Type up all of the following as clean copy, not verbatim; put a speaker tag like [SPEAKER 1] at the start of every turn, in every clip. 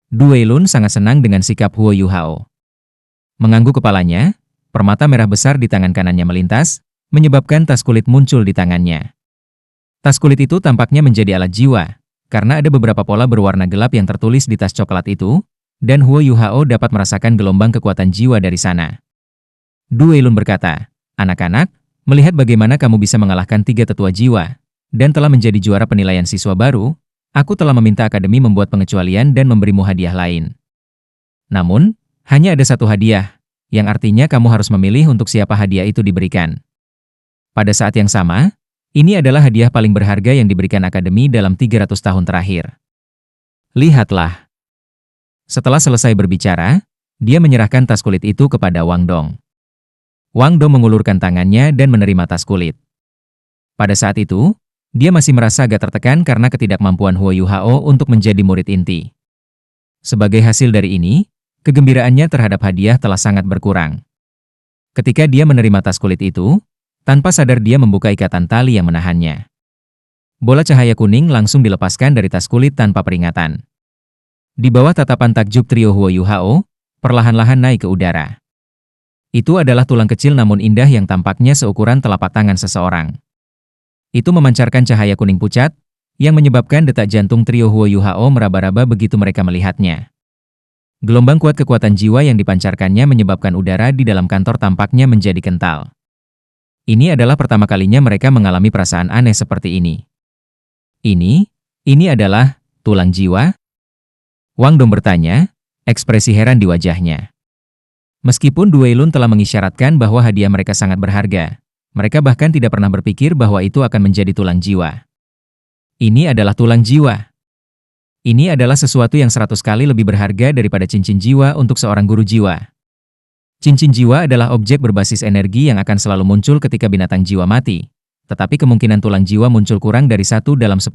[SPEAKER 1] Du Weilun sangat senang dengan sikap Huo Yuhao. Mengangguk kepalanya, permata merah besar di tangan kanannya melintas, menyebabkan tas kulit muncul di tangannya. Tas kulit itu tampaknya menjadi alat jiwa, karena ada beberapa pola berwarna gelap yang tertulis di tas coklat itu, dan Huo Yuhao dapat merasakan gelombang kekuatan jiwa dari sana. Du Weilun berkata, "Anak-anak, melihat bagaimana kamu bisa mengalahkan 3 tetua jiwa, dan telah menjadi juara penilaian siswa baru, aku telah meminta akademi membuat pengecualian dan memberimu hadiah lain. Namun, hanya ada satu hadiah, yang artinya kamu harus memilih untuk siapa hadiah itu diberikan. Pada saat yang sama, ini adalah hadiah paling berharga yang diberikan akademi dalam 300 tahun terakhir. Lihatlah." Setelah selesai berbicara, dia menyerahkan tas kulit itu kepada Wang Dong. Wang Dong mengulurkan tangannya dan menerima tas kulit. Pada saat itu, dia masih merasa agak tertekan karena ketidakmampuan Huo Yuhao untuk menjadi murid inti. Sebagai hasil dari ini, kegembiraannya terhadap hadiah telah sangat berkurang. Ketika dia menerima tas kulit itu, tanpa sadar dia membuka ikatan tali yang menahannya. Bola cahaya kuning langsung dilepaskan dari tas kulit tanpa peringatan. Di bawah tatapan takjub trio Huo Yuhao, perlahan-lahan naik ke udara. Itu adalah tulang kecil namun indah yang tampaknya seukuran telapak tangan seseorang. Itu memancarkan cahaya kuning pucat, yang menyebabkan detak jantung trio Huo Yuhao meraba-raba begitu mereka melihatnya. Gelombang kuat kekuatan jiwa yang dipancarkannya menyebabkan udara di dalam kantor tampaknya menjadi kental. Ini adalah pertama kalinya mereka mengalami perasaan aneh seperti ini. Ini adalah tulang jiwa? Wang Dong bertanya, ekspresi heran di wajahnya. Meskipun Du Weilun telah mengisyaratkan bahwa hadiah mereka sangat berharga, mereka bahkan tidak pernah berpikir bahwa itu akan menjadi tulang jiwa. Ini adalah tulang jiwa. Ini adalah sesuatu yang 100 kali lebih berharga daripada cincin jiwa untuk seorang guru jiwa. Cincin jiwa adalah objek berbasis energi yang akan selalu muncul ketika binatang jiwa mati, tetapi kemungkinan tulang jiwa muncul kurang dari 1 dalam 10.000.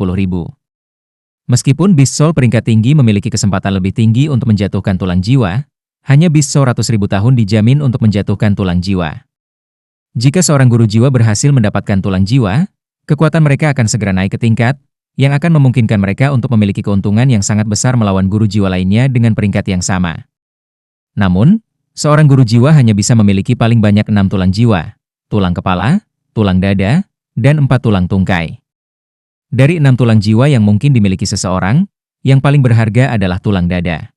[SPEAKER 1] Meskipun Beast Soul peringkat tinggi memiliki kesempatan lebih tinggi untuk menjatuhkan tulang jiwa, hanya Beast Soul 100.000 tahun dijamin untuk menjatuhkan tulang jiwa. Jika seorang guru jiwa berhasil mendapatkan tulang jiwa, kekuatan mereka akan segera naik ke tingkat, yang akan memungkinkan mereka untuk memiliki keuntungan yang sangat besar melawan guru jiwa lainnya dengan peringkat yang sama. Namun, seorang guru jiwa hanya bisa memiliki paling banyak 6 tulang jiwa, tulang kepala, tulang dada, dan 4 tulang tungkai. Dari 6 tulang jiwa yang mungkin dimiliki seseorang, yang paling berharga adalah tulang dada.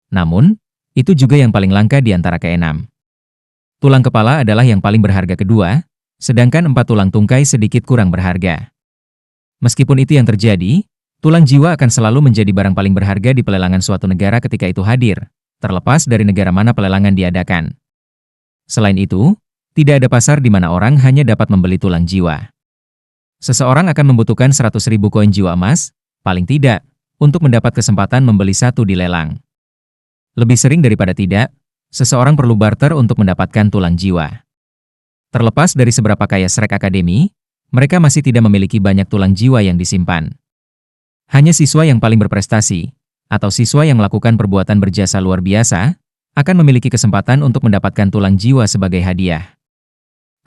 [SPEAKER 1] Namun, itu juga yang paling langka di antara ke-6. Tulang kepala adalah yang paling berharga kedua, sedangkan 4 tulang tungkai sedikit kurang berharga. Meskipun itu yang terjadi, tulang jiwa akan selalu menjadi barang paling berharga di pelelangan suatu negara ketika itu hadir, terlepas dari negara mana pelelangan diadakan. Selain itu, tidak ada pasar di mana orang hanya dapat membeli tulang jiwa. Seseorang akan membutuhkan 100.000 koin jiwa emas, paling tidak, untuk mendapat kesempatan membeli satu di lelang. Lebih sering daripada tidak, seseorang perlu barter untuk mendapatkan tulang jiwa. Terlepas dari seberapa kaya Shrek Academy, mereka masih tidak memiliki banyak tulang jiwa yang disimpan. Hanya siswa yang paling berprestasi, atau siswa yang melakukan perbuatan berjasa luar biasa, akan memiliki kesempatan untuk mendapatkan tulang jiwa sebagai hadiah.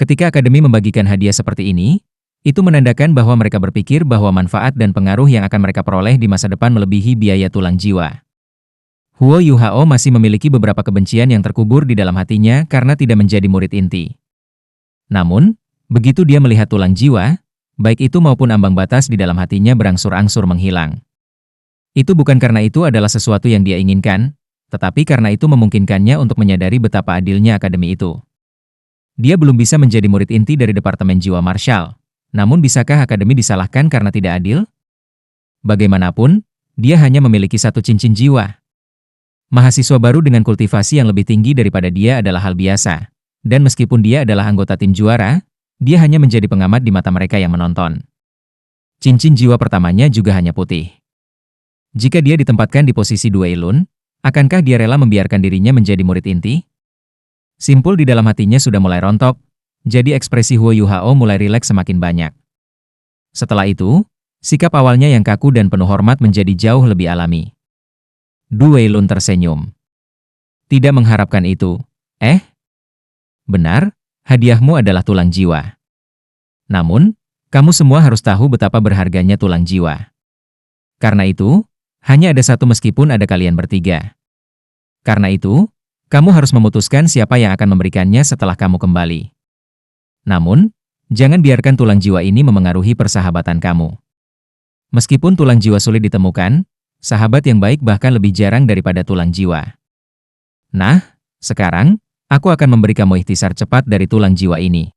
[SPEAKER 1] Ketika akademi membagikan hadiah seperti ini, itu menandakan bahwa mereka berpikir bahwa manfaat dan pengaruh yang akan mereka peroleh di masa depan melebihi biaya tulang jiwa. Huo Yuhao masih memiliki beberapa kebencian yang terkubur di dalam hatinya karena tidak menjadi murid inti. Namun, begitu dia melihat tulang jiwa, baik itu maupun ambang batas di dalam hatinya berangsur-angsur menghilang. Itu bukan karena itu adalah sesuatu yang dia inginkan, tetapi karena itu memungkinkannya untuk menyadari betapa adilnya akademi itu. Dia belum bisa menjadi murid inti dari Departemen Jiwa Marshall, namun bisakah akademi disalahkan karena tidak adil? Bagaimanapun, dia hanya memiliki satu cincin jiwa. Mahasiswa baru dengan kultivasi yang lebih tinggi daripada dia adalah hal biasa, dan meskipun dia adalah anggota tim juara, dia hanya menjadi pengamat di mata mereka yang menonton. Cincin jiwa pertamanya juga hanya putih. Jika dia ditempatkan di posisi Du Weilun, akankah dia rela membiarkan dirinya menjadi murid inti? Simpul di dalam hatinya sudah mulai rontok, jadi ekspresi Huo Yuhao mulai rileks semakin banyak. Setelah itu, sikap awalnya yang kaku dan penuh hormat menjadi jauh lebih alami. Du Weilun tersenyum. Tidak mengharapkan itu, benar? Hadiahmu adalah tulang jiwa. Namun, kamu semua harus tahu betapa berharganya tulang jiwa. Karena itu, Hanya ada satu meskipun ada kalian bertiga. Karena itu, kamu harus memutuskan siapa yang akan memberikannya setelah kamu kembali. Namun, jangan biarkan tulang jiwa ini memengaruhi persahabatan kamu. Meskipun tulang jiwa sulit ditemukan, sahabat yang baik bahkan lebih jarang daripada tulang jiwa. Nah, sekarang, aku akan memberi kamu ikhtisar cepat dari tulang jiwa ini.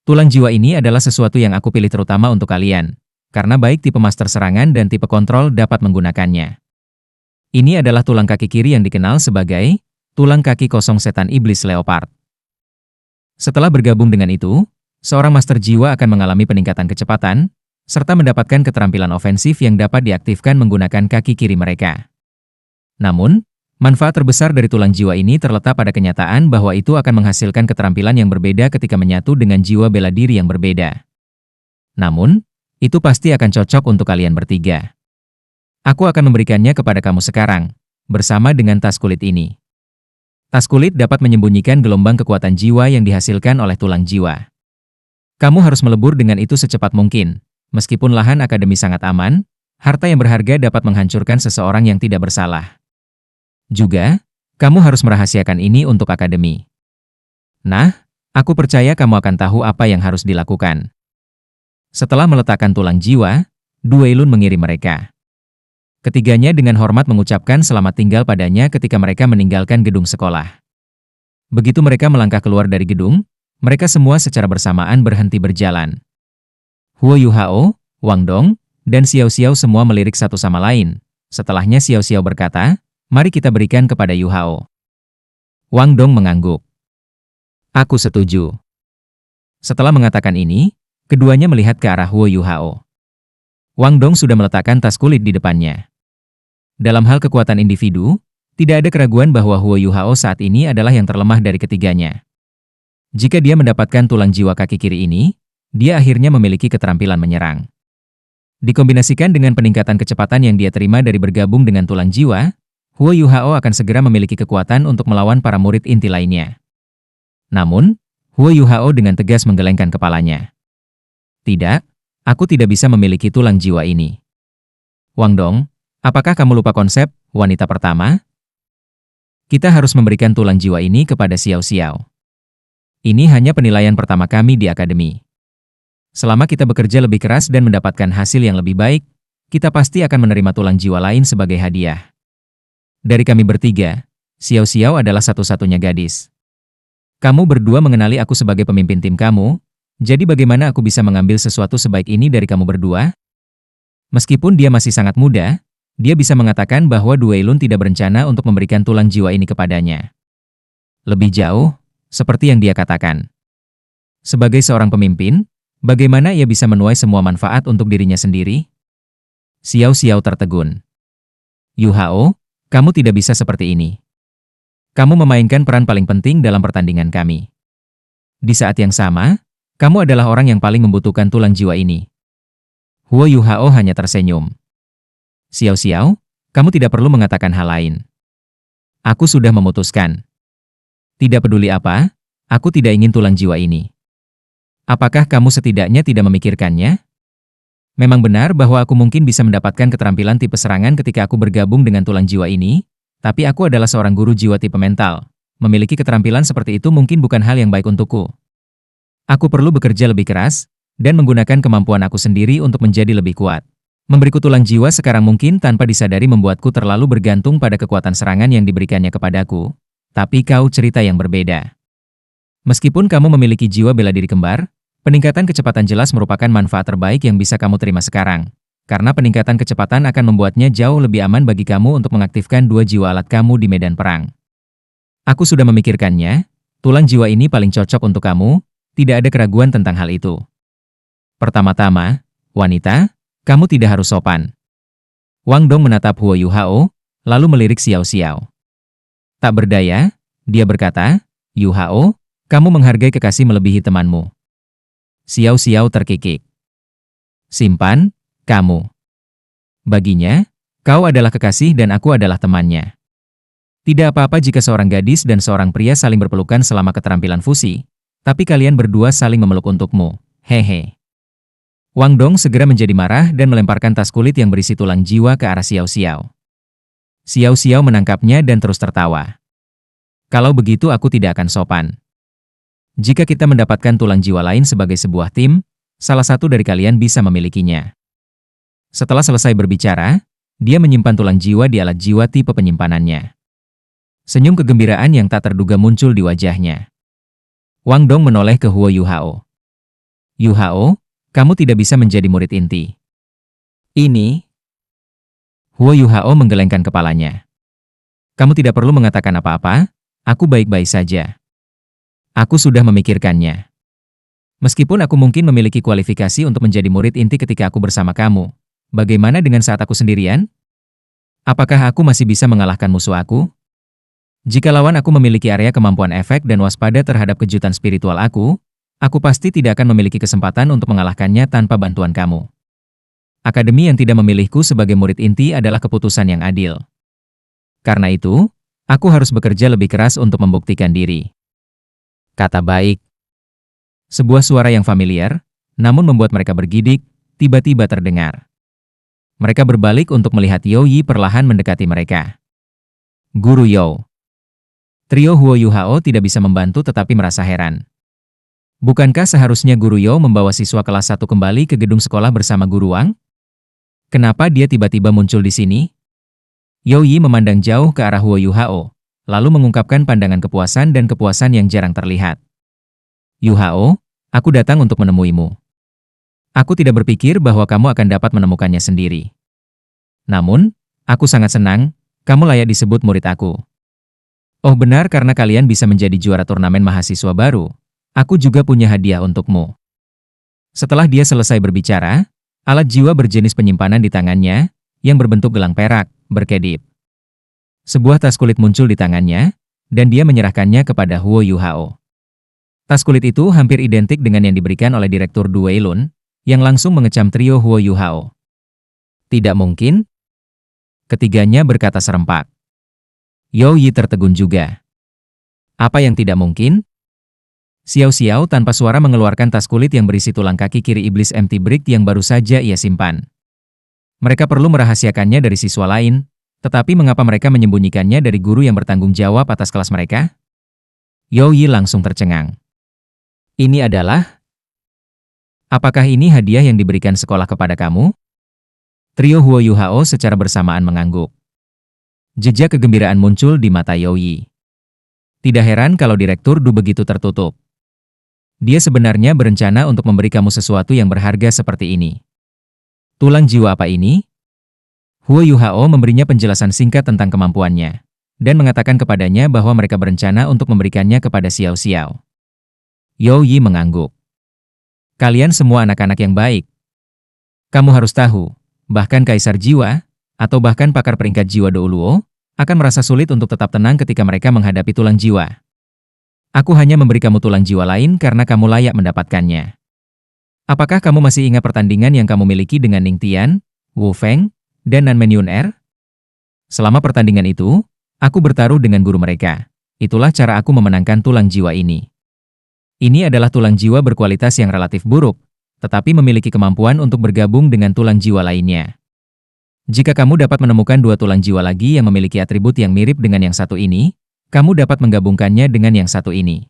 [SPEAKER 1] Tulang jiwa ini adalah sesuatu yang aku pilih terutama untuk kalian, karena baik tipe master serangan dan tipe kontrol dapat menggunakannya. Ini adalah tulang kaki kiri yang dikenal sebagai tulang kaki kosong setan iblis leopard. Setelah bergabung dengan itu, seorang master jiwa akan mengalami peningkatan kecepatan, serta mendapatkan keterampilan ofensif yang dapat diaktifkan menggunakan kaki kiri mereka. Namun, manfaat terbesar dari tulang jiwa ini terletak pada kenyataan bahwa itu akan menghasilkan keterampilan yang berbeda ketika menyatu dengan jiwa bela diri yang berbeda. Namun, itu pasti akan cocok untuk kalian bertiga. Aku akan memberikannya kepada kamu sekarang, bersama dengan tas kulit ini. Tas kulit dapat menyembunyikan gelombang kekuatan jiwa yang dihasilkan oleh tulang jiwa. Kamu harus melebur dengan itu secepat mungkin. Meskipun lahan akademi sangat aman, harta yang berharga dapat menghancurkan seseorang yang tidak bersalah. Juga, kamu harus merahasiakan ini untuk akademi. Nah, aku percaya kamu akan tahu apa yang harus dilakukan. Setelah meletakkan tulang jiwa, Duelun mengirim mereka. Ketiganya dengan hormat mengucapkan selamat tinggal padanya ketika mereka meninggalkan gedung sekolah. Begitu mereka melangkah keluar dari gedung, mereka semua secara bersamaan berhenti berjalan. Huo Yuhao, Wang Dong, dan Xiao Xiao semua melirik satu sama lain. Setelahnya Xiao Xiao berkata, "Mari kita berikan kepada Yuhao." Wang Dong mengangguk. "Aku setuju." Setelah mengatakan ini, keduanya melihat ke arah Huo Yuhao. Wang Dong sudah meletakkan tas kulit di depannya. Dalam hal kekuatan individu, tidak ada keraguan bahwa Huo Yuhao saat ini adalah yang terlemah dari ketiganya. Jika dia mendapatkan tulang jiwa kaki kiri ini, dia akhirnya memiliki keterampilan menyerang. Dikombinasikan dengan peningkatan kecepatan yang dia terima dari bergabung dengan tulang jiwa, Huo Yuhao akan segera memiliki kekuatan untuk melawan para murid inti lainnya. Namun, Huo Yuhao dengan tegas menggelengkan kepalanya. "Tidak, aku tidak bisa memiliki tulang jiwa ini." "Wang Dong, apakah kamu lupa konsep wanita pertama? Kita harus memberikan tulang jiwa ini kepada Xiao Xiao. Ini hanya penilaian pertama kami di akademi. Selama kita bekerja lebih keras dan mendapatkan hasil yang lebih baik, kita pasti akan menerima tulang jiwa lain sebagai hadiah. Dari kami bertiga, Xiao Xiao adalah satu-satunya gadis. Kamu berdua mengenali aku sebagai pemimpin tim kamu, jadi bagaimana aku bisa mengambil sesuatu sebaik ini dari kamu berdua?" Meskipun dia masih sangat muda, dia bisa mengatakan bahwa Duelun tidak berencana untuk memberikan tulang jiwa ini kepadanya. Lebih jauh, seperti yang dia katakan. Sebagai seorang pemimpin, bagaimana ia bisa menuai semua manfaat untuk dirinya sendiri? Xiao Xiao tertegun. "Yuhao, kamu tidak bisa seperti ini. Kamu memainkan peran paling penting dalam pertandingan kami. Di saat yang sama, kamu adalah orang yang paling membutuhkan tulang jiwa ini." Huo Yuhao hanya tersenyum. "Xiao Xiao, kamu tidak perlu mengatakan hal lain. Aku sudah memutuskan. Tidak peduli apa, aku tidak ingin tulang jiwa ini. Apakah kamu setidaknya tidak memikirkannya? Memang benar bahwa aku mungkin bisa mendapatkan keterampilan tipe serangan ketika aku bergabung dengan tulang jiwa ini, tapi aku adalah seorang guru jiwa tipe mental. Memiliki keterampilan seperti itu mungkin bukan hal yang baik untukku. Aku perlu bekerja lebih keras, dan menggunakan kemampuan aku sendiri untuk menjadi lebih kuat. Memberiku tulang jiwa sekarang mungkin tanpa disadari membuatku terlalu bergantung pada kekuatan serangan yang diberikannya kepadaku, tapi kau cerita yang berbeda. Meskipun kamu memiliki jiwa bela diri kembar, peningkatan kecepatan jelas merupakan manfaat terbaik yang bisa kamu terima sekarang, karena peningkatan kecepatan akan membuatnya jauh lebih aman bagi kamu untuk mengaktifkan dua jiwa alat kamu di medan perang. Aku sudah memikirkannya, tulang jiwa ini paling cocok untuk kamu. Tidak ada keraguan tentang hal itu. Pertama-tama, wanita, kamu tidak harus sopan." Wang Dong menatap Huo Yuhao, lalu melirik Xiao Xiao. Tak berdaya, dia berkata, "Yuhao, kamu menghargai kekasih melebihi temanmu." Xiao Xiao terkikik. "Simpan, kamu. Baginya, kau adalah kekasih dan aku adalah temannya. Tidak apa-apa jika seorang gadis dan seorang pria saling berpelukan selama keterampilan fusi, tapi kalian berdua saling memeluk untukmu, hehe." Wang Dong segera menjadi marah dan melemparkan tas kulit yang berisi tulang jiwa ke arah Xiao Xiao. Xiao Xiao menangkapnya dan terus tertawa. Kalau begitu aku tidak akan sopan. Jika kita mendapatkan tulang jiwa lain sebagai sebuah tim, salah satu dari kalian bisa memilikinya. Setelah selesai berbicara, dia menyimpan tulang jiwa di alat jiwa tipe penyimpanannya. Senyum kegembiraan yang tak terduga muncul di wajahnya. Wang Dong menoleh ke Huo Yuhao. Yuhao, kamu tidak bisa menjadi murid inti. Ini? Huo Yuhao menggelengkan kepalanya. Kamu tidak perlu mengatakan apa-apa, aku baik-baik saja. Aku sudah memikirkannya. Meskipun aku mungkin memiliki kualifikasi untuk menjadi murid inti ketika aku bersama kamu, bagaimana dengan saat aku sendirian? Apakah aku masih bisa mengalahkan musuh aku? Jika lawan aku memiliki area kemampuan efek dan waspada terhadap kejutan spiritual aku pasti tidak akan memiliki kesempatan untuk mengalahkannya tanpa bantuan kamu. Akademi yang tidak memilihku sebagai murid inti adalah keputusan yang adil. Karena itu, aku harus bekerja lebih keras untuk membuktikan diri. Kata baik. Sebuah suara yang familiar, namun membuat mereka bergidik, tiba-tiba terdengar. Mereka berbalik untuk melihat You Yi perlahan mendekati mereka. Guru You. Trio Huo Yuhao tidak bisa membantu tetapi merasa heran. Bukankah seharusnya Guru You membawa siswa kelas 1 kembali ke gedung sekolah bersama Guru Wang? Kenapa dia tiba-tiba muncul di sini? You Yi memandang jauh ke arah Huo Yuhao, lalu mengungkapkan pandangan kepuasan dan kepuasan yang jarang terlihat. Yuhao, aku datang untuk menemuimu. Aku tidak berpikir bahwa kamu akan dapat menemukannya sendiri. Namun, aku sangat senang, kamu layak disebut murid aku. Oh benar, karena kalian bisa menjadi juara turnamen mahasiswa baru, aku juga punya hadiah untukmu. Setelah dia selesai berbicara, alat jiwa berjenis penyimpanan di tangannya, yang berbentuk gelang perak, berkedip. Sebuah tas kulit muncul di tangannya, dan dia menyerahkannya kepada Huo Yuhao. Tas kulit itu hampir identik dengan yang diberikan oleh Direktur Du Weilun, yang langsung mengecam trio Huo Yuhao. Tidak mungkin? Ketiganya berkata serempak. You Yi tertegun juga. Apa yang tidak mungkin? Xiao Xiao tanpa suara mengeluarkan tas kulit yang berisi tulang kaki kiri iblis empty brick yang baru saja ia simpan. Mereka perlu merahasiakannya dari siswa lain, tetapi mengapa mereka menyembunyikannya dari guru yang bertanggung jawab atas kelas mereka? You Yi langsung tercengang. Ini adalah... Apakah ini hadiah yang diberikan sekolah kepada kamu? Trio Huo Yuhao secara bersamaan mengangguk. Jejak kegembiraan muncul di mata You Yi. Tidak heran kalau Direktur Du begitu tertutup. Dia sebenarnya berencana untuk memberi kamu sesuatu yang berharga seperti ini. Tulang jiwa apa ini? Huo Yuhao memberinya penjelasan singkat tentang kemampuannya, dan mengatakan kepadanya bahwa mereka berencana untuk memberikannya kepada Xiao Xiao. You Yi mengangguk. Kalian semua anak-anak yang baik. Kamu harus tahu, bahkan Kaisar Jiwa, atau bahkan pakar peringkat jiwa Douluo, akan merasa sulit untuk tetap tenang ketika mereka menghadapi tulang jiwa. Aku hanya memberi kamu tulang jiwa lain karena kamu layak mendapatkannya. Apakah kamu masih ingat pertandingan yang kamu miliki dengan Ning Tian, Wu Feng, dan Nan Menyun Er? Selama pertandingan itu, aku bertaruh dengan guru mereka. Itulah cara aku memenangkan tulang jiwa ini. Ini adalah tulang jiwa berkualitas yang relatif buruk, tetapi memiliki kemampuan untuk bergabung dengan tulang jiwa lainnya. Jika kamu dapat menemukan dua tulang jiwa lagi yang memiliki atribut yang mirip dengan yang satu ini, kamu dapat menggabungkannya dengan yang satu ini.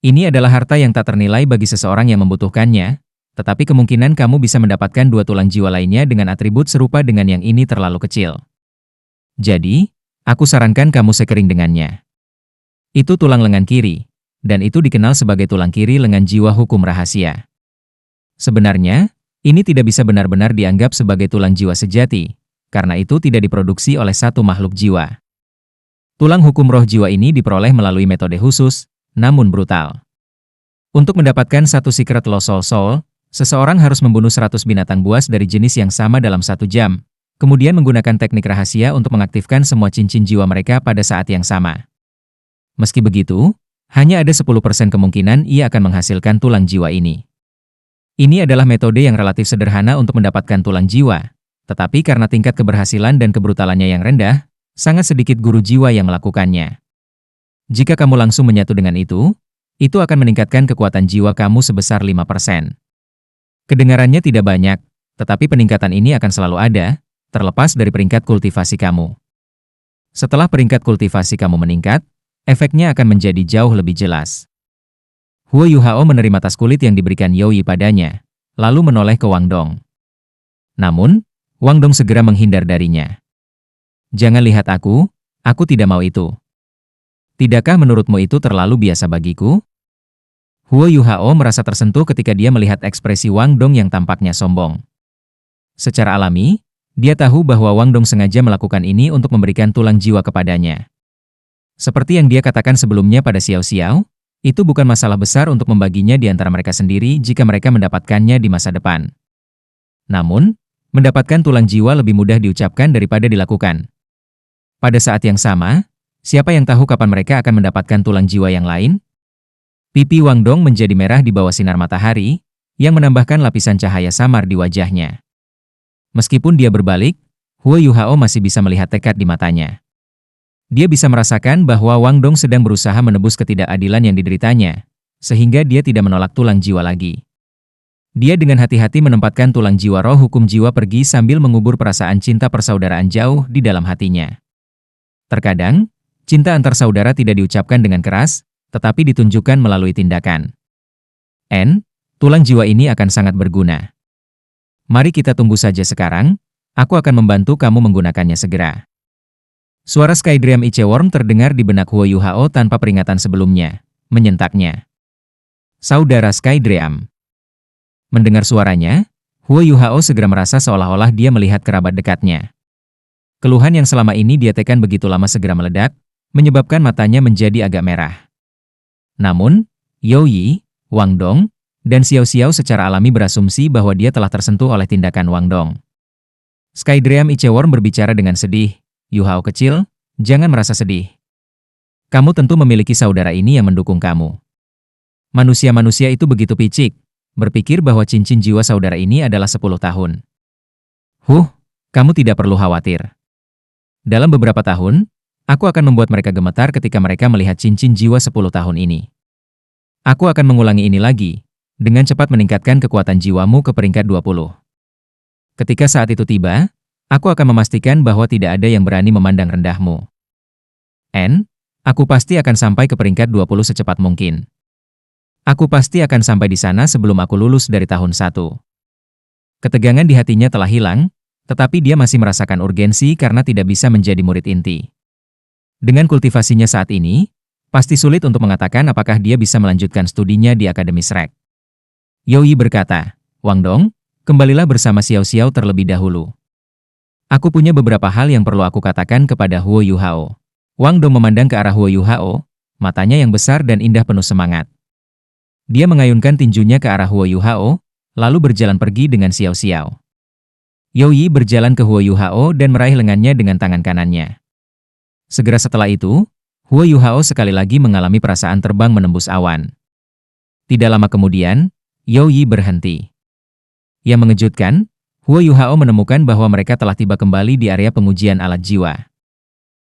[SPEAKER 1] Ini adalah harta yang tak ternilai bagi seseorang yang membutuhkannya, tetapi kemungkinan kamu bisa mendapatkan dua tulang jiwa lainnya dengan atribut serupa dengan yang ini terlalu kecil. Jadi, aku sarankan kamu sekering dengannya. Itu tulang lengan kiri, dan itu dikenal sebagai tulang kiri lengan jiwa hukum rahasia. Sebenarnya, ini tidak bisa benar-benar dianggap sebagai tulang jiwa sejati, karena itu tidak diproduksi oleh satu makhluk jiwa. Tulang hukum roh jiwa ini diperoleh melalui metode khusus, namun brutal. Untuk mendapatkan satu secret lost soul, seseorang harus membunuh 100 binatang buas dari jenis yang sama dalam 1 jam, kemudian menggunakan teknik rahasia untuk mengaktifkan semua cincin jiwa mereka pada saat yang sama. Meski begitu, hanya ada 10% kemungkinan ia akan menghasilkan tulang jiwa ini. Ini adalah metode yang relatif sederhana untuk mendapatkan tulang jiwa, tetapi karena tingkat keberhasilan dan kebrutalannya yang rendah, sangat sedikit guru jiwa yang melakukannya. Jika kamu langsung menyatu dengan itu akan meningkatkan kekuatan jiwa kamu sebesar 5%. Kedengarannya tidak banyak, tetapi peningkatan ini akan selalu ada, terlepas dari peringkat kultivasi kamu. Setelah peringkat kultivasi kamu meningkat, efeknya akan menjadi jauh lebih jelas. Huo Yuhao menerima tas kulit yang diberikan Youyi padanya, lalu menoleh ke Wang Dong. Namun, Wang Dong segera menghindar darinya. Jangan lihat aku tidak mau itu. Tidakkah menurutmu itu terlalu biasa bagiku? Huo Yuhao merasa tersentuh ketika dia melihat ekspresi Wang Dong yang tampaknya sombong. Secara alami, dia tahu bahwa Wang Dong sengaja melakukan ini untuk memberikan tulang jiwa kepadanya. Seperti yang dia katakan sebelumnya pada Xiao Xiao, itu bukan masalah besar untuk membaginya di antara mereka sendiri jika mereka mendapatkannya di masa depan. Namun, mendapatkan tulang jiwa lebih mudah diucapkan daripada dilakukan. Pada saat yang sama, siapa yang tahu kapan mereka akan mendapatkan tulang jiwa yang lain? Pipi Wang Dong menjadi merah di bawah sinar matahari, yang menambahkan lapisan cahaya samar di wajahnya. Meskipun dia berbalik, Huo Yuhao masih bisa melihat tekad di matanya. Dia bisa merasakan bahwa Wang Dong sedang berusaha menebus ketidakadilan yang dideritanya, sehingga dia tidak menolak tulang jiwa lagi. Dia dengan hati-hati menempatkan tulang jiwa roh hukum jiwa pergi sambil mengubur perasaan cinta persaudaraan jauh di dalam hatinya. Terkadang, cinta antar saudara tidak diucapkan dengan keras, tetapi ditunjukkan melalui tindakan. Tulang jiwa ini akan sangat berguna. Mari kita tunggu saja sekarang, aku akan membantu kamu menggunakannya segera. Suara Skydream Iceworm terdengar di benak Huo Yuhao tanpa peringatan sebelumnya, menyentaknya. Saudara Skydream. Mendengar suaranya, Huo Yuhao segera merasa seolah-olah dia melihat kerabat dekatnya. Keluhan yang selama ini dia tekan begitu lama segera meledak, menyebabkan matanya menjadi agak merah. Namun, Youyi, Wang Dong, dan Xiao Xiao secara alami berasumsi bahwa dia telah tersentuh oleh tindakan Wang Dong. Skydream Iceworm berbicara dengan sedih, Yuhao kecil, jangan merasa sedih. Kamu tentu memiliki saudara ini yang mendukung kamu. Manusia-manusia itu begitu picik, berpikir bahwa cincin jiwa saudara ini adalah 10 tahun. Kamu tidak perlu khawatir. Dalam beberapa tahun, aku akan membuat mereka gemetar ketika mereka melihat cincin jiwa 10 tahun ini. Aku akan mengulangi ini lagi, dengan cepat meningkatkan kekuatan jiwamu ke peringkat 20. Ketika saat itu tiba, aku akan memastikan bahwa tidak ada yang berani memandang rendahmu. Aku pasti akan sampai ke peringkat 20 secepat mungkin. Aku pasti akan sampai di sana sebelum aku lulus dari tahun 1. Ketegangan di hatinya telah hilang, tetapi dia masih merasakan urgensi karena tidak bisa menjadi murid inti. Dengan kultivasinya saat ini, pasti sulit untuk mengatakan apakah dia bisa melanjutkan studinya di Akademi Shrek. Youyi berkata, Wang Dong, kembalilah bersama Xiao Xiao terlebih dahulu. Aku punya beberapa hal yang perlu aku katakan kepada Huo Yuhao. Wang Dong memandang ke arah Huo Yuhao, matanya yang besar dan indah penuh semangat. Dia mengayunkan tinjunya ke arah Huo Yuhao, lalu berjalan pergi dengan Xiao Xiao. Youyi berjalan ke Huo Yuhao dan meraih lengannya dengan tangan kanannya. Segera setelah itu, Huo Yuhao sekali lagi mengalami perasaan terbang menembus awan. Tidak lama kemudian, Youyi berhenti. Yang mengejutkan, Huo Yuhao menemukan bahwa mereka telah tiba kembali di area pengujian alat jiwa.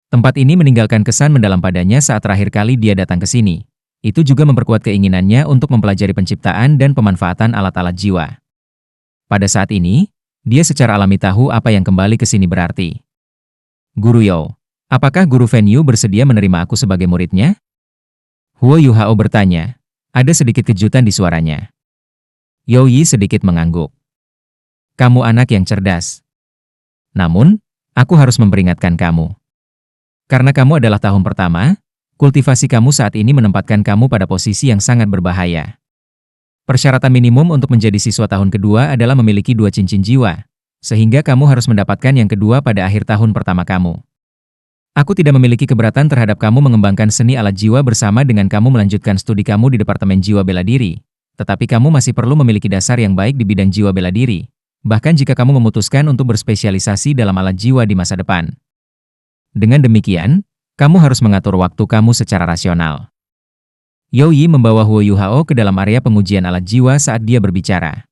[SPEAKER 1] Tempat ini meninggalkan kesan mendalam padanya saat terakhir kali dia datang ke sini. Itu juga memperkuat keinginannya untuk mempelajari penciptaan dan pemanfaatan alat-alat jiwa. Pada saat ini, dia secara alami tahu apa yang kembali ke sini berarti. Guru You, apakah Guru Fan Yu bersedia menerima aku sebagai muridnya? Huo Yuhao bertanya. Ada sedikit kejutan di suaranya. Youyi sedikit mengangguk. Kamu anak yang cerdas. Namun, aku harus memperingatkan kamu. Karena kamu adalah tahun pertama, kultivasi kamu saat ini menempatkan kamu pada posisi yang sangat berbahaya. Persyaratan minimum untuk menjadi siswa tahun kedua adalah memiliki 2 cincin jiwa, sehingga kamu harus mendapatkan yang kedua pada akhir tahun pertama kamu. Aku tidak memiliki keberatan terhadap kamu mengembangkan seni alat jiwa bersama dengan kamu melanjutkan studi kamu di Departemen Jiwa Bela Diri, tetapi kamu masih perlu memiliki dasar yang baik di bidang jiwa bela diri, bahkan jika kamu memutuskan untuk berspesialisasi dalam alat jiwa di masa depan. Dengan demikian, kamu harus mengatur waktu kamu secara rasional. Youyi membawa Huo Yuhao ke dalam area pengujian alat jiwa saat dia berbicara.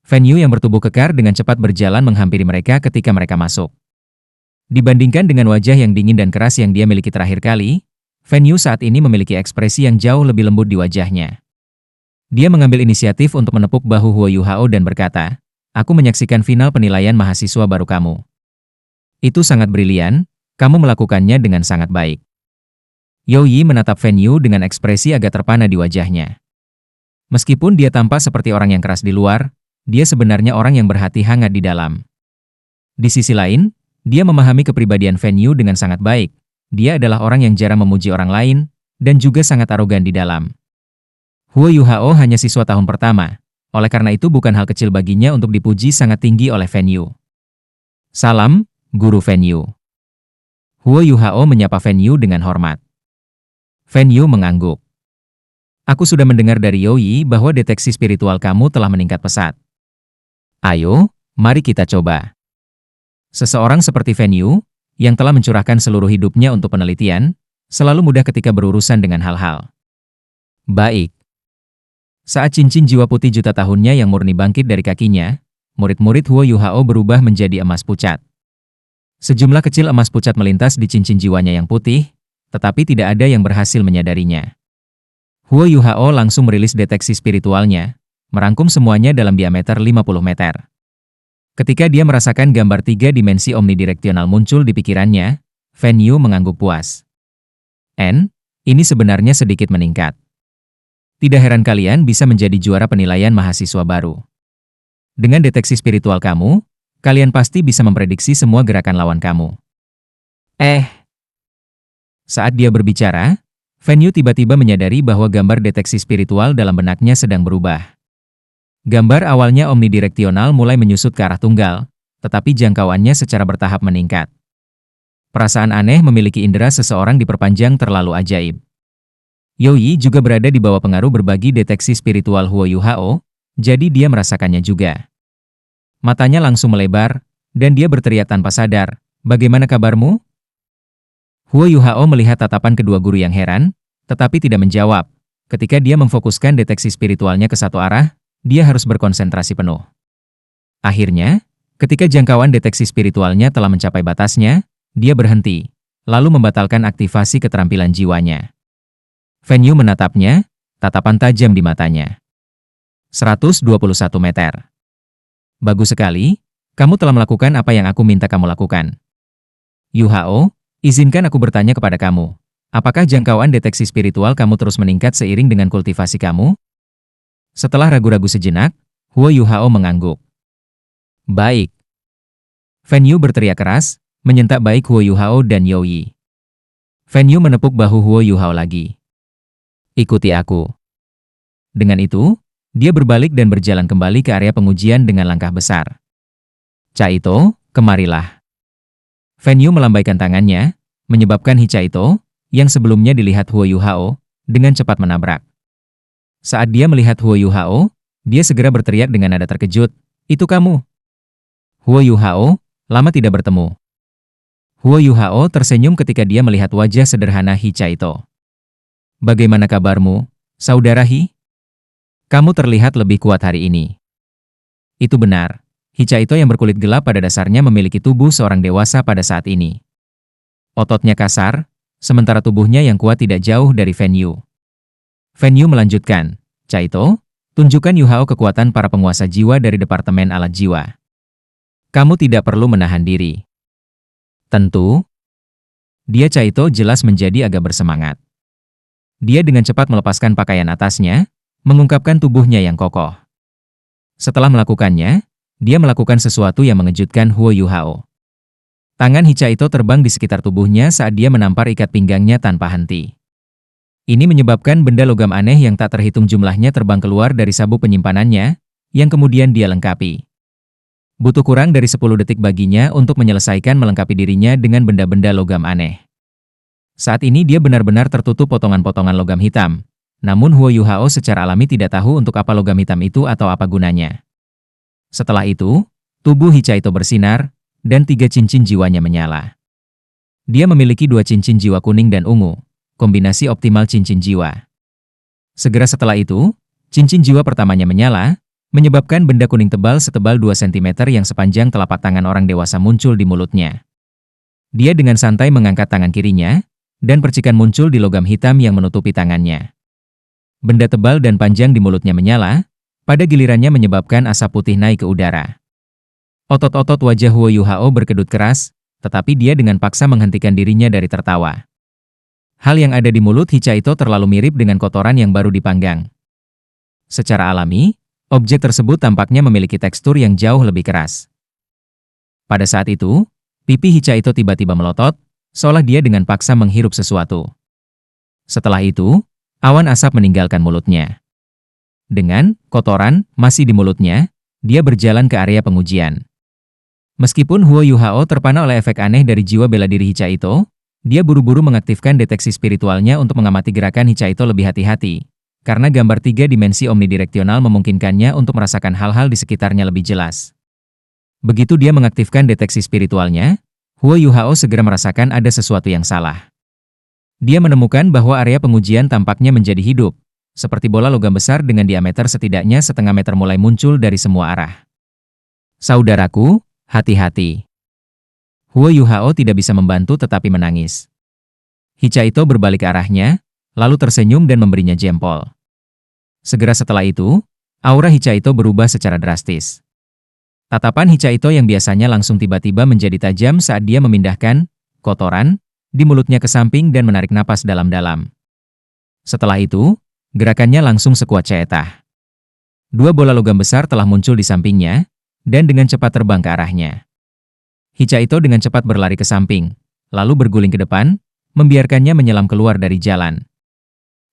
[SPEAKER 1] Fan Yu yang bertubuh kekar dengan cepat berjalan menghampiri mereka ketika mereka masuk. Dibandingkan dengan wajah yang dingin dan keras yang dia miliki terakhir kali, Fan Yu saat ini memiliki ekspresi yang jauh lebih lembut di wajahnya. Dia mengambil inisiatif untuk menepuk bahu Huo Yuhao dan berkata, "Aku menyaksikan final penilaian mahasiswa baru kamu. Itu sangat brilian, kamu melakukannya dengan sangat baik." Yao Yi menatap Fan Yu dengan ekspresi agak terpana di wajahnya. Meskipun dia tampak seperti orang yang keras di luar, dia sebenarnya orang yang berhati hangat di dalam. Di sisi lain, dia memahami kepribadian Fan Yu dengan sangat baik. Dia adalah orang yang jarang memuji orang lain, dan juga sangat arogan di dalam. Huo Yuhao hanya siswa tahun pertama, oleh karena itu bukan hal kecil baginya untuk dipuji sangat tinggi oleh Fan Yu. "Salam, Guru Fan Yu." Huo Yuhao menyapa Fan Yu dengan hormat. Fan Yu mengangguk. "Aku sudah mendengar dari Yao Yi bahwa deteksi spiritual kamu telah meningkat pesat. Ayo, mari kita coba." Seseorang seperti Fan Yu, yang telah mencurahkan seluruh hidupnya untuk penelitian, selalu mudah ketika berurusan dengan hal-hal. Baik. Saat cincin jiwa putih juta tahunnya yang murni bangkit dari kakinya, murid-murid Huo Yuhao berubah menjadi emas pucat. Sejumlah kecil emas pucat melintas di cincin jiwanya yang putih, tetapi tidak ada yang berhasil menyadarinya. Huo Yuhao langsung merilis deteksi spiritualnya, merangkum semuanya dalam diameter 50 meter. Ketika dia merasakan gambar 3 dimensi omnidireksional muncul di pikirannya, Fan Yu mengangguk puas. Ini sebenarnya sedikit meningkat. Tidak heran kalian bisa menjadi juara penilaian mahasiswa baru. Dengan deteksi spiritual kamu, kalian pasti bisa memprediksi semua gerakan lawan kamu. Saat dia berbicara, Fan Yu tiba-tiba menyadari bahwa gambar deteksi spiritual dalam benaknya sedang berubah. Gambar awalnya omnidireksional mulai menyusut ke arah tunggal, tetapi jangkauannya secara bertahap meningkat. Perasaan aneh memiliki indera seseorang diperpanjang terlalu ajaib. Yao Yi juga berada di bawah pengaruh berbagi deteksi spiritual Huo Yuhao, jadi dia merasakannya juga. Matanya langsung melebar, dan dia berteriak tanpa sadar, "Bagaimana kabarmu?" Huo Yuhao melihat tatapan kedua guru yang heran, tetapi tidak menjawab. Ketika dia memfokuskan deteksi spiritualnya ke satu arah, dia harus berkonsentrasi penuh. Akhirnya, ketika jangkauan deteksi spiritualnya telah mencapai batasnya, dia berhenti, lalu membatalkan aktivasi keterampilan jiwanya. Fan Yu menatapnya, tatapan tajam di matanya. 121 meter. "Bagus sekali, kamu telah melakukan apa yang aku minta kamu lakukan. Yuhao, izinkan aku bertanya kepada kamu. Apakah jangkauan deteksi spiritual kamu terus meningkat seiring dengan kultivasi kamu?" Setelah ragu-ragu sejenak, Huo Yuhao mengangguk. "Baik." Fan Yu berteriak keras, menyentak baik Huo Yuhao dan Yao Yi. Fan Yu menepuk bahu Huo Yuhao lagi. "Ikuti aku." Dengan itu, dia berbalik dan berjalan kembali ke area pengujian dengan langkah besar. "Caito, kemarilah." Fan Yu melambaikan tangannya, menyebabkan Caito, yang sebelumnya dilihat Huo Yuhao, dengan cepat menabrak. Saat dia melihat Huo Yuhao, dia segera berteriak dengan nada terkejut, "Itu kamu?" "Huo Yuhao, lama tidak bertemu." Huo Yuhao tersenyum ketika dia melihat wajah sederhana Caito. "Bagaimana kabarmu, saudara Hi? Kamu terlihat lebih kuat hari ini." Itu benar. Caito yang berkulit gelap pada dasarnya memiliki tubuh seorang dewasa pada saat ini. Ototnya kasar, sementara tubuhnya yang kuat tidak jauh dari Fan Yu. Fan Yu melanjutkan, "Caito, tunjukkan Yuhao kekuatan para penguasa jiwa dari Departemen Alat Jiwa. Kamu tidak perlu menahan diri." "Tentu." Dia Caito jelas menjadi agak bersemangat. Dia dengan cepat melepaskan pakaian atasnya, mengungkapkan tubuhnya yang kokoh. Setelah melakukannya, dia melakukan sesuatu yang mengejutkan Huo Yuhao. Tangan Caito terbang di sekitar tubuhnya saat dia menampar ikat pinggangnya tanpa henti. Ini menyebabkan benda logam aneh yang tak terhitung jumlahnya terbang keluar dari sabuk penyimpanannya, yang kemudian dia lengkapi. Butuh kurang dari 10 detik baginya untuk menyelesaikan melengkapi dirinya dengan benda-benda logam aneh. Saat ini dia benar-benar tertutup potongan-potongan logam hitam. Namun Huo Yuhao secara alami tidak tahu untuk apa logam hitam itu atau apa gunanya. Setelah itu, tubuh Caito bersinar, dan 3 cincin jiwanya menyala. Dia memiliki 2 cincin jiwa kuning dan ungu, kombinasi optimal cincin jiwa. Segera setelah itu, cincin jiwa pertamanya menyala, menyebabkan benda kuning tebal setebal 2 cm yang sepanjang telapak tangan orang dewasa muncul di mulutnya. Dia dengan santai mengangkat tangan kirinya, dan percikan muncul di logam hitam yang menutupi tangannya. Benda tebal dan panjang di mulutnya menyala, pada gilirannya menyebabkan asap putih naik ke udara. Otot-otot wajah Huo Yuhao berkedut keras, tetapi dia dengan paksa menghentikan dirinya dari tertawa. Hal yang ada di mulut Hichaito terlalu mirip dengan kotoran yang baru dipanggang. Secara alami, objek tersebut tampaknya memiliki tekstur yang jauh lebih keras. Pada saat itu, pipi Hichaito tiba-tiba melotot, seolah dia dengan paksa menghirup sesuatu. Setelah itu, awan asap meninggalkan mulutnya. Dengan kotoran masih di mulutnya, dia berjalan ke area pengujian. Meskipun Huo Yuhao terpana oleh efek aneh dari jiwa bela diri Hichaito, dia buru-buru mengaktifkan deteksi spiritualnya untuk mengamati gerakan Hichaito lebih hati-hati, karena gambar 3 dimensi omnidireksional memungkinkannya untuk merasakan hal-hal di sekitarnya lebih jelas. Begitu dia mengaktifkan deteksi spiritualnya, Huo Yuhao segera merasakan ada sesuatu yang salah. Dia menemukan bahwa area pengujian tampaknya menjadi hidup, seperti bola logam besar dengan diameter setidaknya setengah meter mulai muncul dari semua arah. Saudaraku, hati-hati. Huo Yuhao tidak bisa membantu tetapi menangis. Hichaito berbalik ke arahnya, lalu tersenyum dan memberinya jempol. Segera setelah itu, aura Hichaito berubah secara drastis. Tatapan Hichaito yang biasanya langsung tiba-tiba menjadi tajam saat dia memindahkan kotoran di mulutnya ke samping dan menarik napas dalam-dalam. Setelah itu, gerakannya langsung sekuat ceetah. 2 bola logam besar telah muncul di sampingnya, dan dengan cepat terbang ke arahnya. Hichaito dengan cepat berlari ke samping, lalu berguling ke depan, membiarkannya menyelam keluar dari jalan.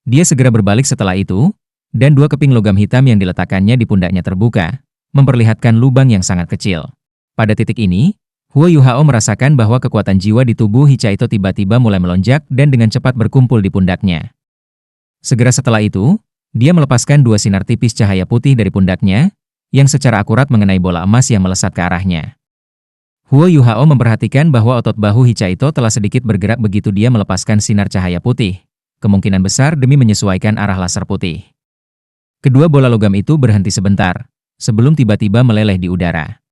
[SPEAKER 1] Dia segera berbalik setelah itu, dan 2 keping logam hitam yang diletakkannya di pundaknya terbuka, memperlihatkan lubang yang sangat kecil. Pada titik ini, Huo Yuhao merasakan bahwa kekuatan jiwa di tubuh Hichaito tiba-tiba mulai melonjak dan dengan cepat berkumpul di pundaknya. Segera setelah itu, dia melepaskan 2 sinar tipis cahaya putih dari pundaknya, yang secara akurat mengenai bola emas yang melesat ke arahnya. Huo Yuhao memperhatikan bahwa otot bahu Hichaito telah sedikit bergerak begitu dia melepaskan sinar cahaya putih, kemungkinan besar demi menyesuaikan arah laser putih. Kedua bola logam itu berhenti sebentar, sebelum tiba-tiba meleleh di udara.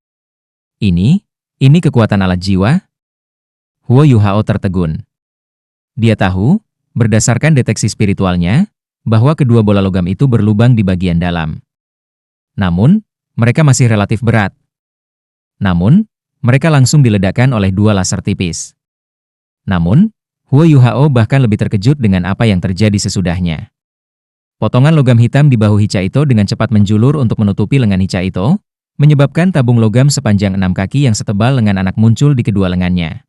[SPEAKER 1] Ini kekuatan alat jiwa? Huo Yuhao tertegun. Dia tahu, berdasarkan deteksi spiritualnya, bahwa kedua bola logam itu berlubang di bagian dalam. Namun, mereka masih relatif berat. Namun, mereka langsung diledakkan oleh 2 laser tipis. Namun, Huo Yuhao bahkan lebih terkejut dengan apa yang terjadi sesudahnya. Potongan logam hitam di bahu Hichaito dengan cepat menjulur untuk menutupi lengan Hichaito, menyebabkan tabung logam sepanjang 6 kaki yang setebal lengan anak muncul di kedua lengannya.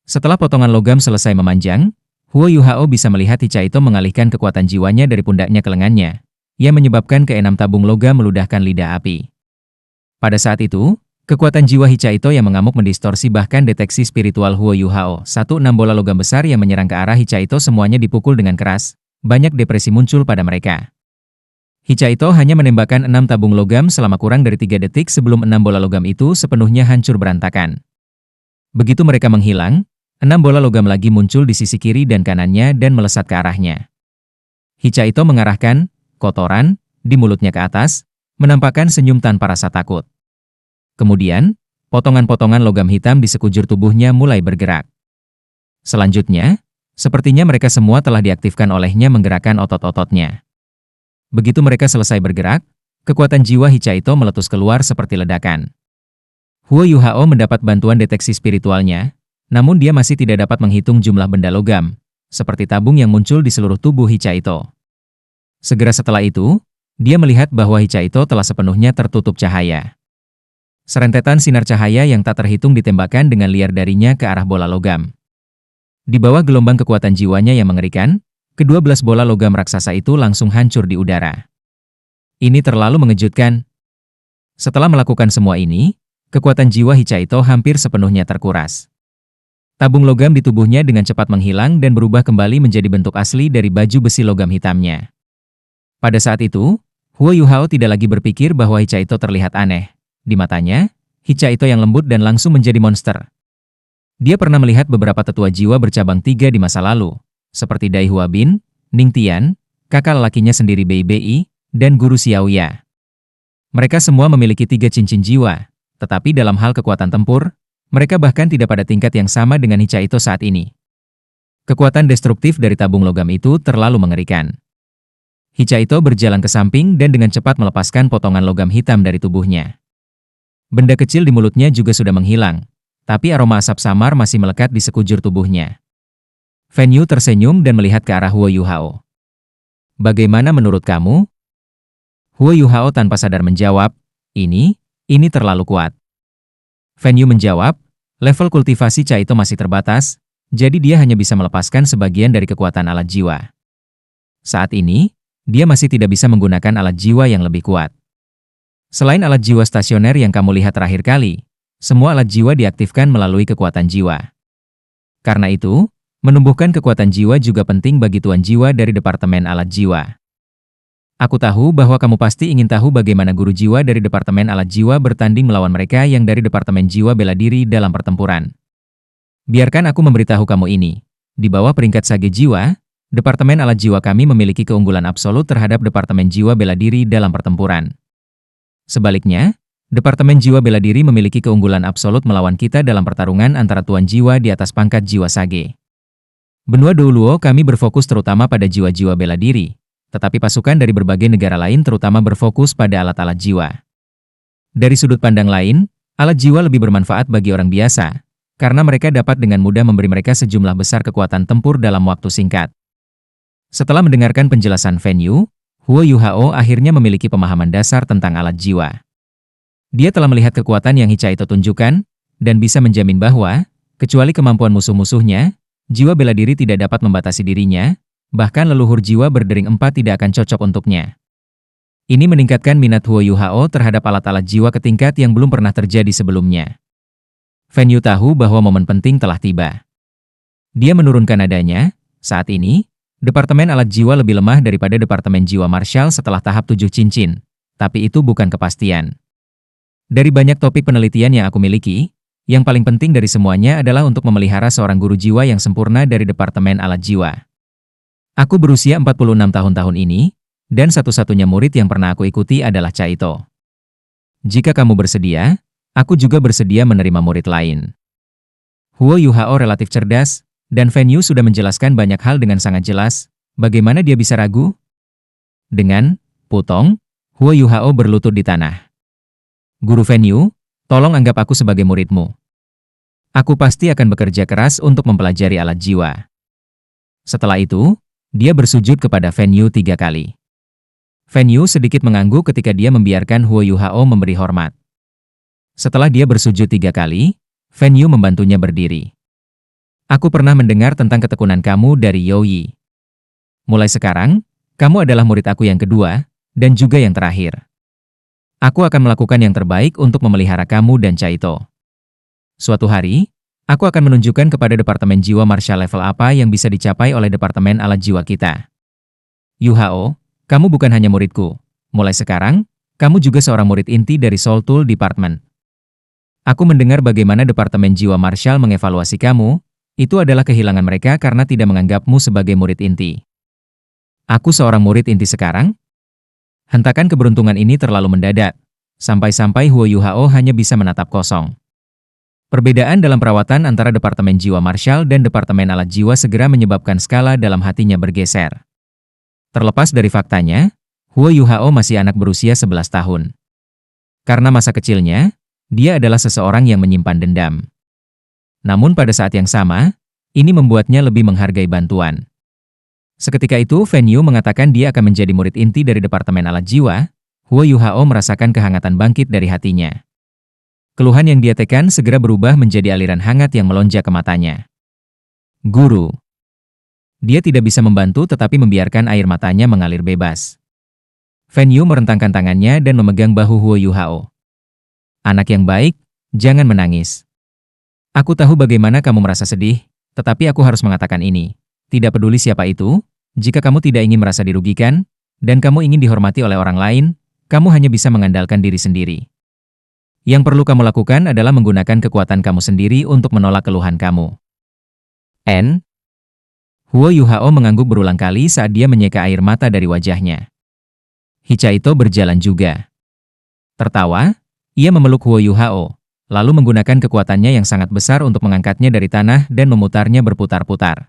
[SPEAKER 1] Setelah potongan logam selesai memanjang, Huo Yuhao bisa melihat Hichaito mengalihkan kekuatan jiwanya dari pundaknya ke lengannya, yang menyebabkan ke-6 tabung logam meludahkan lidah api. Pada saat itu, kekuatan jiwa Hichaito yang mengamuk mendistorsi bahkan deteksi spiritual Huo Yuhao. 1-6 bola logam besar yang menyerang ke arah Hichaito semuanya dipukul dengan keras, banyak depresi muncul pada mereka. Hichaito hanya menembakkan 6 tabung logam selama kurang dari 3 detik sebelum 6 bola logam itu sepenuhnya hancur berantakan. Begitu mereka menghilang, 6 bola logam lagi muncul di sisi kiri dan kanannya dan melesat ke arahnya. Hichaito mengarahkan kotoran di mulutnya ke atas, menampakkan senyum tanpa rasa takut. Kemudian, potongan-potongan logam hitam di sekujur tubuhnya mulai bergerak. Selanjutnya, sepertinya mereka semua telah diaktifkan olehnya menggerakkan otot-ototnya. Begitu mereka selesai bergerak, kekuatan jiwa Hichaito meletus keluar seperti ledakan. Huo Yuhao mendapat bantuan deteksi spiritualnya, namun dia masih tidak dapat menghitung jumlah benda logam, seperti tabung yang muncul di seluruh tubuh Hichaito. Segera setelah itu, dia melihat bahwa Hichaito telah sepenuhnya tertutup cahaya. Serentetan sinar cahaya yang tak terhitung ditembakkan dengan liar darinya ke arah bola logam. Di bawah gelombang kekuatan jiwanya yang mengerikan, ke-12 bola logam raksasa itu langsung hancur di udara. Ini terlalu mengejutkan. Setelah melakukan semua ini, kekuatan jiwa Hichaito hampir sepenuhnya terkuras. Tabung logam di tubuhnya dengan cepat menghilang dan berubah kembali menjadi bentuk asli dari baju besi logam hitamnya. Pada saat itu, Huo Yuhao tidak lagi berpikir bahwa Hichaito terlihat aneh. Di matanya, Hichaito yang lembut dan langsung menjadi monster. Dia pernah melihat beberapa tetua jiwa bercabang 3 di masa lalu, seperti Dai Hua Bin, Ning Tian, kakak lelakinya sendiri Bei Bei, dan Guru Xiaoya. Mereka semua memiliki 3 cincin jiwa, tetapi dalam hal kekuatan tempur, mereka bahkan tidak pada tingkat yang sama dengan Hichaito saat ini. Kekuatan destruktif dari tabung logam itu terlalu mengerikan. Hichaito berjalan ke samping dan dengan cepat melepaskan potongan logam hitam dari tubuhnya. Benda kecil di mulutnya juga sudah menghilang, tapi aroma asap samar masih melekat di sekujur tubuhnya. Fan Yu tersenyum dan melihat ke arah Huo Yuhao. Bagaimana menurut kamu? Huo Yuhao tanpa sadar menjawab, ini terlalu kuat. Fan Yu menjawab, level kultivasi Chaito masih terbatas, jadi dia hanya bisa melepaskan sebagian dari kekuatan alat jiwa. Saat ini, dia masih tidak bisa menggunakan alat jiwa yang lebih kuat. Selain alat jiwa stasioner yang kamu lihat terakhir kali, semua alat jiwa diaktifkan melalui kekuatan jiwa. Karena itu, menumbuhkan kekuatan jiwa juga penting bagi tuan jiwa dari Departemen Alat Jiwa. Aku tahu bahwa kamu pasti ingin tahu bagaimana guru jiwa dari Departemen Alat Jiwa bertanding melawan mereka yang dari Departemen Jiwa Bela Diri dalam pertempuran. Biarkan aku memberitahu kamu ini. Di bawah peringkat Sage Jiwa, Departemen Alat Jiwa kami memiliki keunggulan absolut terhadap Departemen Jiwa Bela Diri dalam pertempuran. Sebaliknya, Departemen Jiwa Bela Diri memiliki keunggulan absolut melawan kita dalam pertarungan antara tuan jiwa di atas pangkat jiwa Sage. Benua Douluo kami berfokus terutama pada jiwa-jiwa bela diri, tetapi pasukan dari berbagai negara lain terutama berfokus pada alat-alat jiwa. Dari sudut pandang lain, alat jiwa lebih bermanfaat bagi orang biasa, karena mereka dapat dengan mudah memberi mereka sejumlah besar kekuatan tempur dalam waktu singkat. Setelah mendengarkan penjelasan Fan Yu, Huo Yuhao akhirnya memiliki pemahaman dasar tentang alat jiwa. Dia telah melihat kekuatan yang Hichaito tunjukkan, dan bisa menjamin bahwa, kecuali kemampuan musuh-musuhnya, jiwa bela diri tidak dapat membatasi dirinya, bahkan leluhur jiwa berdering 4 tidak akan cocok untuknya. Ini meningkatkan minat Huo Yuhao terhadap alat-alat jiwa ke tingkat yang belum pernah terjadi sebelumnya. Fan Yu tahu bahwa momen penting telah tiba. Dia menurunkan nadanya, saat ini, Departemen Alat Jiwa lebih lemah daripada Departemen Jiwa Martial setelah tahap 7 cincin, tapi itu bukan kepastian. Dari banyak topik penelitian yang aku miliki, yang paling penting dari semuanya adalah untuk memelihara seorang guru jiwa yang sempurna dari Departemen Alat Jiwa. Aku berusia 46 tahun ini, dan satu-satunya murid yang pernah aku ikuti adalah Chaito. Jika kamu bersedia, aku juga bersedia menerima murid lain. Huo Yuhao relatif cerdas, dan Fan Yu sudah menjelaskan banyak hal dengan sangat jelas. Bagaimana dia bisa ragu? Dengan putong, Huo Yuhao berlutut di tanah. Guru Fan Yu, tolong anggap aku sebagai muridmu. Aku pasti akan bekerja keras untuk mempelajari alat jiwa. Setelah itu, dia bersujud kepada Fan Yu 3 kali. Fan Yu sedikit mengangguk ketika dia membiarkan Huo Yuhao memberi hormat. Setelah dia bersujud 3 kali, Fan Yu membantunya berdiri. Aku pernah mendengar tentang ketekunan kamu dari Youyi. Mulai sekarang, kamu adalah murid aku yang kedua, dan juga yang terakhir. Aku akan melakukan yang terbaik untuk memelihara kamu dan Chaito. Suatu hari, aku akan menunjukkan kepada Departemen Jiwa Martial level apa yang bisa dicapai oleh Departemen Alat Jiwa kita. Yuhao, kamu bukan hanya muridku. Mulai sekarang, kamu juga seorang murid inti dari Soul Tool Department. Aku mendengar bagaimana Departemen Jiwa Martial mengevaluasi kamu. Itu adalah kehilangan mereka karena tidak menganggapmu sebagai murid inti. Aku seorang murid inti sekarang? Hentakan keberuntungan ini terlalu mendadak, sampai-sampai Huo Yuhao hanya bisa menatap kosong. Perbedaan dalam perawatan antara Departemen Jiwa Martial dan Departemen Alat Jiwa segera menyebabkan skala dalam hatinya bergeser. Terlepas dari faktanya, Huo Yuhao masih anak berusia 11 tahun. Karena masa kecilnya, dia adalah seseorang yang menyimpan dendam. Namun pada saat yang sama, ini membuatnya lebih menghargai bantuan. Seketika itu Fan Yu mengatakan dia akan menjadi murid inti dari Departemen Alat Jiwa. Huo Yuhao merasakan kehangatan bangkit dari hatinya. Keluhan yang dia tekan segera berubah menjadi aliran hangat yang melonjak ke matanya. Guru. Dia tidak bisa membantu tetapi membiarkan air matanya mengalir bebas. Fan Yu merentangkan tangannya dan memegang bahu Huo Yuhao. Anak yang baik, jangan menangis. Aku tahu bagaimana kamu merasa sedih, tetapi aku harus mengatakan ini. Tidak peduli siapa itu, jika kamu tidak ingin merasa dirugikan, dan kamu ingin dihormati oleh orang lain, kamu hanya bisa mengandalkan diri sendiri. Yang perlu kamu lakukan adalah menggunakan kekuatan kamu sendiri untuk menolak keluhan kamu. Huo Yuhao mengangguk berulang kali saat dia menyeka air mata dari wajahnya. Hichaito berjalan juga. Tertawa, ia memeluk Huo Yuhao, lalu menggunakan kekuatannya yang sangat besar untuk mengangkatnya dari tanah dan memutarnya berputar-putar.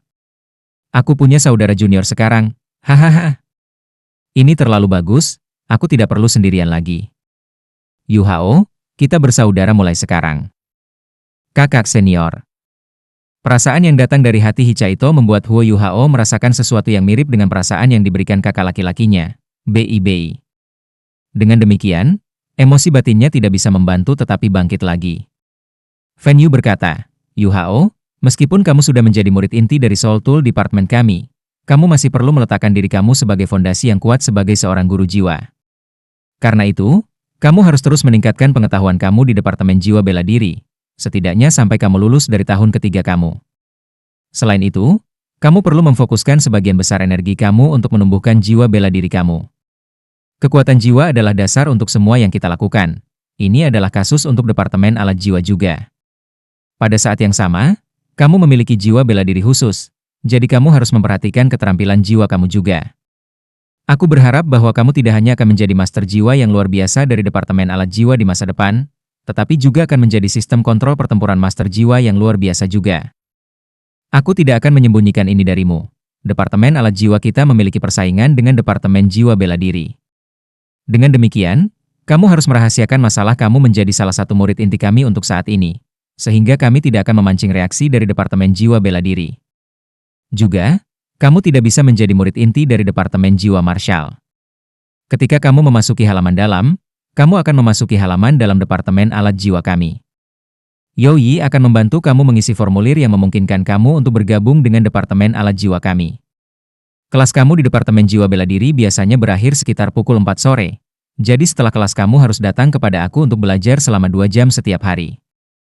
[SPEAKER 1] Aku punya saudara junior sekarang, hahaha. Ini terlalu bagus, aku tidak perlu sendirian lagi. Yu Hao, kita bersaudara mulai sekarang. Kakak senior. Perasaan yang datang dari hati Hichaito membuat Huo Yu Hao merasakan sesuatu yang mirip dengan perasaan yang diberikan kakak laki-lakinya, Bei. Dengan demikian, emosi batinnya tidak bisa membantu tetapi bangkit lagi. Fan Yu berkata, Yu Hao, meskipun kamu sudah menjadi murid inti dari Soul Tool Department kami, kamu masih perlu meletakkan diri kamu sebagai fondasi yang kuat sebagai seorang guru jiwa. Karena itu, kamu harus terus meningkatkan pengetahuan kamu di Departemen Jiwa Bela Diri, setidaknya sampai kamu lulus dari tahun ketiga kamu. Selain itu, kamu perlu memfokuskan sebagian besar energi kamu untuk menumbuhkan jiwa bela diri kamu. Kekuatan jiwa adalah dasar untuk semua yang kita lakukan. Ini adalah kasus untuk Departemen Alat Jiwa juga. Pada saat yang sama, kamu memiliki jiwa bela diri khusus, jadi kamu harus memperhatikan keterampilan jiwa kamu juga. Aku berharap bahwa kamu tidak hanya akan menjadi master jiwa yang luar biasa dari Departemen Alat Jiwa di masa depan, tetapi juga akan menjadi sistem kontrol pertempuran master jiwa yang luar biasa juga. Aku tidak akan menyembunyikan ini darimu. Departemen Alat Jiwa kita memiliki persaingan dengan Departemen Jiwa Bela Diri. Dengan demikian, kamu harus merahasiakan masalah kamu menjadi salah satu murid inti kami untuk saat ini, sehingga kami tidak akan memancing reaksi dari Departemen Jiwa Bela Diri. Juga, kamu tidak bisa menjadi murid inti dari Departemen Jiwa Marshal. Ketika kamu memasuki halaman dalam, kamu akan memasuki halaman dalam Departemen Alat Jiwa kami. Youyi akan membantu kamu mengisi formulir yang memungkinkan kamu untuk bergabung dengan Departemen Alat Jiwa kami. Kelas kamu di Departemen Jiwa Bela Diri biasanya berakhir sekitar pukul 4 sore, jadi setelah kelas kamu harus datang kepada aku untuk belajar selama 2 jam setiap hari.